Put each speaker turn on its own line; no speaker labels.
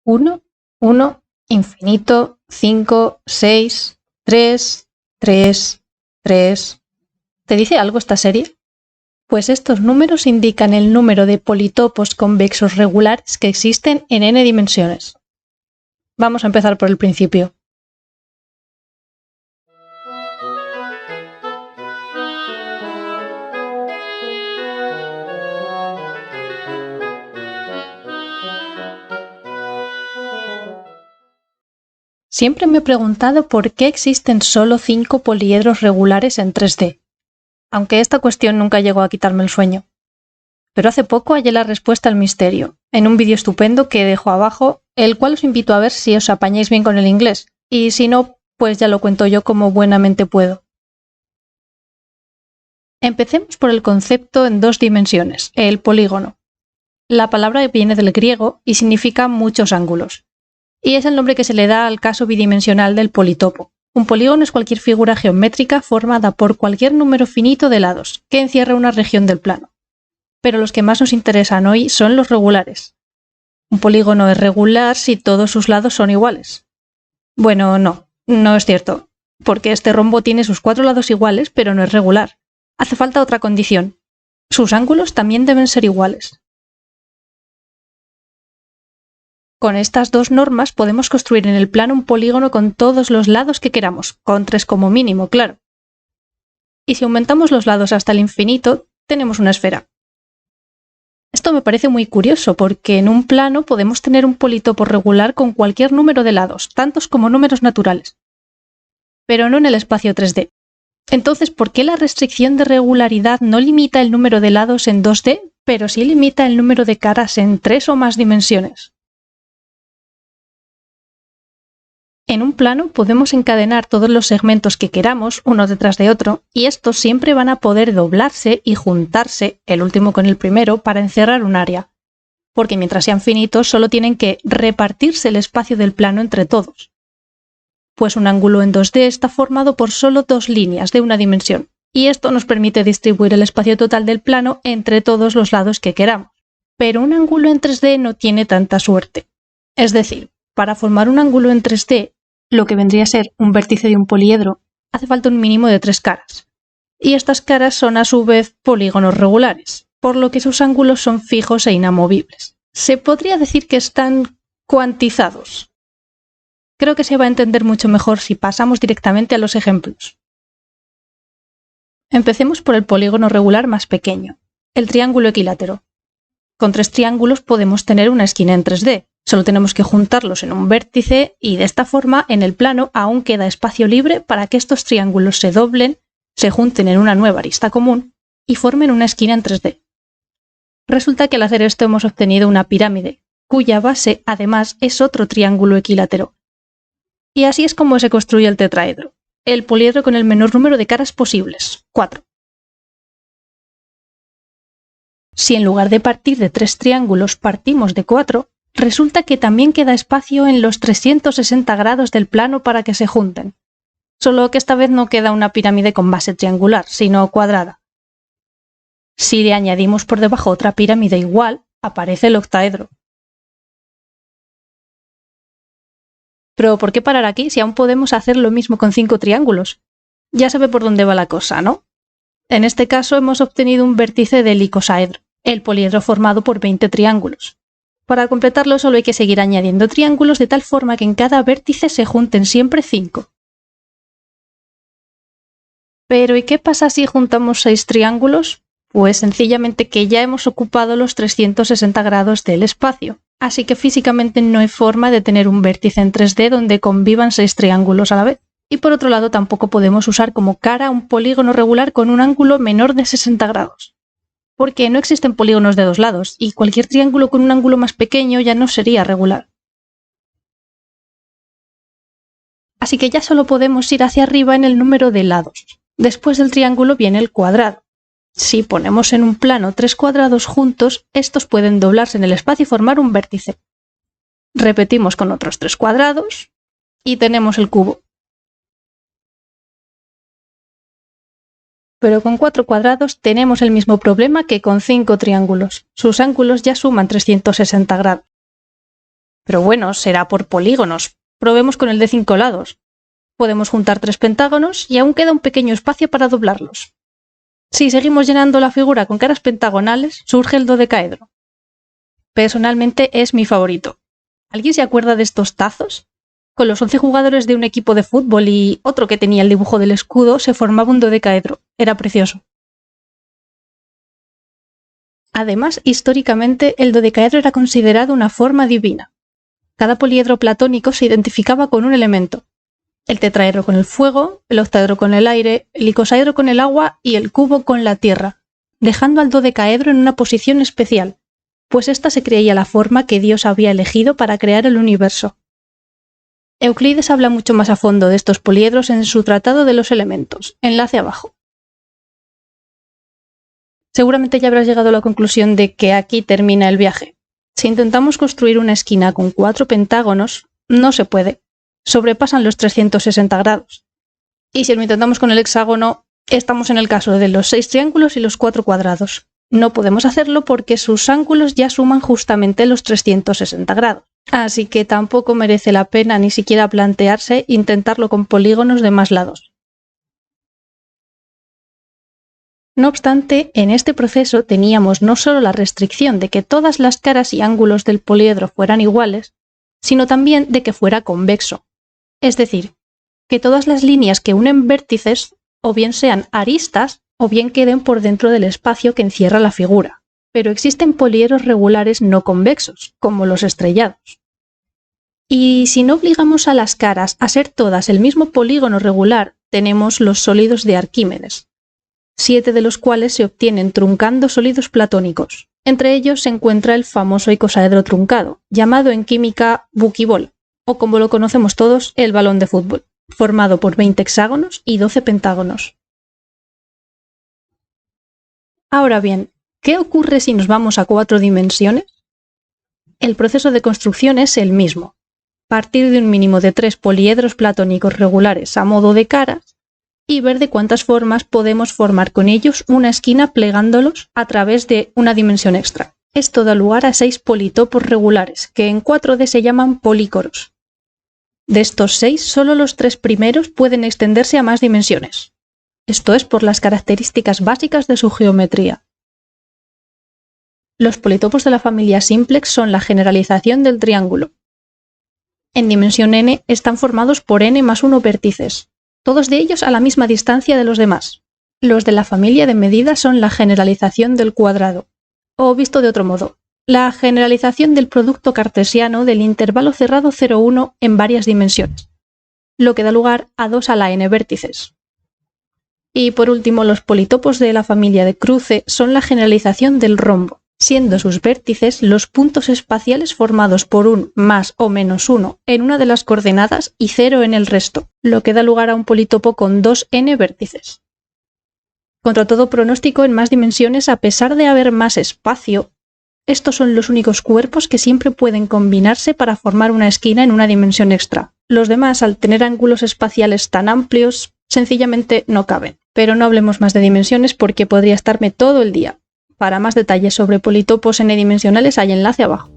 1, 1, infinito, 5, 6, 3, 3, 3. ¿Te dice algo esta serie? Pues estos números indican el número de politopos convexos regulares que existen en n dimensiones. Vamos a empezar por el principio. Siempre me he preguntado por qué existen solo 5 poliedros regulares en 3D, aunque esta cuestión nunca llegó a quitarme el sueño. Pero hace poco hallé la respuesta al misterio, en un vídeo estupendo que dejo abajo, el cual os invito a ver si os apañáis bien con el inglés, y si no, pues ya lo cuento yo como buenamente puedo. Empecemos por el concepto en 2 dimensiones, el polígono. La palabra viene del griego y significa muchos ángulos, y es el nombre que se le da al caso bidimensional del politopo. Un polígono es cualquier figura geométrica formada por cualquier número finito de lados, que encierra una región del plano. Pero los que más nos interesan hoy son los regulares. Un polígono es regular si todos sus lados son iguales. Bueno, no es cierto, porque este rombo tiene sus 4 lados iguales, pero no es regular. Hace falta otra condición. Sus ángulos también deben ser iguales. Con estas 2 normas podemos construir en el plano un polígono con todos los lados que queramos, con 3 como mínimo, claro. Y si aumentamos los lados hasta el infinito, tenemos una esfera. Esto me parece muy curioso porque en un plano podemos tener un politopo regular con cualquier número de lados, tantos como números naturales. Pero no en el espacio 3D. Entonces, ¿por qué la restricción de regularidad no limita el número de lados en 2D, pero sí limita el número de caras en 3 o más dimensiones? En un plano podemos encadenar todos los segmentos que queramos, uno detrás de otro, y estos siempre van a poder doblarse y juntarse, el último con el primero, para encerrar un área. Porque mientras sean finitos, solo tienen que repartirse el espacio del plano entre todos. Pues un ángulo en 2D está formado por solo 2 líneas de una dimensión, y esto nos permite distribuir el espacio total del plano entre todos los lados que queramos. Pero un ángulo en 3D no tiene tanta suerte. Es decir, para formar un ángulo en 3D, lo que vendría a ser un vértice de un poliedro, hace falta un mínimo de 3 caras. Y estas caras son a su vez polígonos regulares, por lo que sus ángulos son fijos e inamovibles. Se podría decir que están cuantizados. Creo que se va a entender mucho mejor si pasamos directamente a los ejemplos. Empecemos por el polígono regular más pequeño, el triángulo equilátero. Con 3 triángulos podemos tener una esquina en 3D. Solo tenemos que juntarlos en un vértice y de esta forma en el plano aún queda espacio libre para que estos triángulos se doblen, se junten en una nueva arista común y formen una esquina en 3D. Resulta que al hacer esto hemos obtenido una pirámide, cuya base además es otro triángulo equilátero. Y así es como se construye el tetraedro, el poliedro con el menor número de caras posibles, 4. Si en lugar de partir de 3 triángulos partimos de 4, resulta que también queda espacio en los 360 grados del plano para que se junten. Solo que esta vez no queda una pirámide con base triangular, sino cuadrada. Si le añadimos por debajo otra pirámide igual, aparece el octaedro. Pero ¿por qué parar aquí si aún podemos hacer lo mismo con 5 triángulos? Ya sabe por dónde va la cosa, ¿no? En este caso hemos obtenido un vértice del icosaedro, el poliedro formado por 20 triángulos. Para completarlo solo hay que seguir añadiendo triángulos de tal forma que en cada vértice se junten siempre 5. Pero ¿y qué pasa si juntamos 6 triángulos? Pues sencillamente que ya hemos ocupado los 360 grados del espacio, así que físicamente no hay forma de tener un vértice en 3D donde convivan 6 triángulos a la vez. Y por otro lado tampoco podemos usar como cara un polígono regular con un ángulo menor de 60 grados. Porque no existen polígonos de 2 lados, y cualquier triángulo con un ángulo más pequeño ya no sería regular. Así que ya solo podemos ir hacia arriba en el número de lados. Después del triángulo viene el cuadrado. Si ponemos en un plano 3 cuadrados juntos, estos pueden doblarse en el espacio y formar un vértice. Repetimos con otros 3 cuadrados, y tenemos el cubo. Pero con 4 cuadrados tenemos el mismo problema que con 5 triángulos. Sus ángulos ya suman 360 grados. Pero bueno, será por polígonos. Probemos con el de 5 lados. Podemos juntar 3 pentágonos y aún queda un pequeño espacio para doblarlos. Si seguimos llenando la figura con caras pentagonales, surge el dodecaedro. Personalmente es mi favorito. ¿Alguien se acuerda de estos tazos? Con los 11 jugadores de un equipo de fútbol y otro que tenía el dibujo del escudo, se formaba un dodecaedro. Era precioso. Además, históricamente, el dodecaedro era considerado una forma divina. Cada poliedro platónico se identificaba con un elemento. El tetraedro con el fuego, el octaedro con el aire, el icosaedro con el agua y el cubo con la tierra, dejando al dodecaedro en una posición especial, pues esta se creía la forma que Dios había elegido para crear el universo. Euclides habla mucho más a fondo de estos poliedros en su Tratado de los Elementos, enlace abajo. Seguramente ya habrás llegado a la conclusión de que aquí termina el viaje. Si intentamos construir una esquina con 4 pentágonos, no se puede. Sobrepasan los 360 grados. Y si lo intentamos con el hexágono, estamos en el caso de los 6 triángulos y los 4 cuadrados. No podemos hacerlo porque sus ángulos ya suman justamente los 360 grados. Así que tampoco merece la pena ni siquiera plantearse intentarlo con polígonos de más lados. No obstante, en este proceso teníamos no solo la restricción de que todas las caras y ángulos del poliedro fueran iguales, sino también de que fuera convexo. Es decir, que todas las líneas que unen vértices o bien sean aristas o bien queden por dentro del espacio que encierra la figura. Pero existen poliedros regulares no convexos, como los estrellados. Y si no obligamos a las caras a ser todas el mismo polígono regular, tenemos los sólidos de Arquímedes, 7 de los cuales se obtienen truncando sólidos platónicos. Entre ellos se encuentra el famoso icosaedro truncado, llamado en química buquibol, o como lo conocemos todos, el balón de fútbol, formado por 20 hexágonos y 12 pentágonos. Ahora bien, ¿qué ocurre si nos vamos a 4 dimensiones? El proceso de construcción es el mismo. Partir de un mínimo de 3 poliedros platónicos regulares a modo de caras y ver de cuántas formas podemos formar con ellos una esquina plegándolos a través de una dimensión extra. Esto da lugar a 6 politopos regulares, que en 4D se llaman polícoros. De estos 6, solo los 3 primeros pueden extenderse a más dimensiones. Esto es por las características básicas de su geometría. Los politopos de la familia simplex son la generalización del triángulo. En dimensión n están formados por n más 1 vértices, todos de ellos a la misma distancia de los demás. Los de la familia de medida son la generalización del cuadrado, o visto de otro modo, la generalización del producto cartesiano del intervalo cerrado 0,1 en varias dimensiones, lo que da lugar a 2 a la n vértices. Y por último, los politopos de la familia de cruce son la generalización del rombo, siendo sus vértices los puntos espaciales formados por un más o menos 1 en una de las coordenadas y 0 en el resto, lo que da lugar a un politopo con 2n vértices. Contra todo pronóstico, en más dimensiones, a pesar de haber más espacio, estos son los únicos cuerpos que siempre pueden combinarse para formar una esquina en una dimensión extra. Los demás, al tener ángulos espaciales tan amplios, sencillamente no caben. Pero no hablemos más de dimensiones porque podría estarme todo el día. Para más detalles sobre politopos n-dimensionales hay enlace abajo.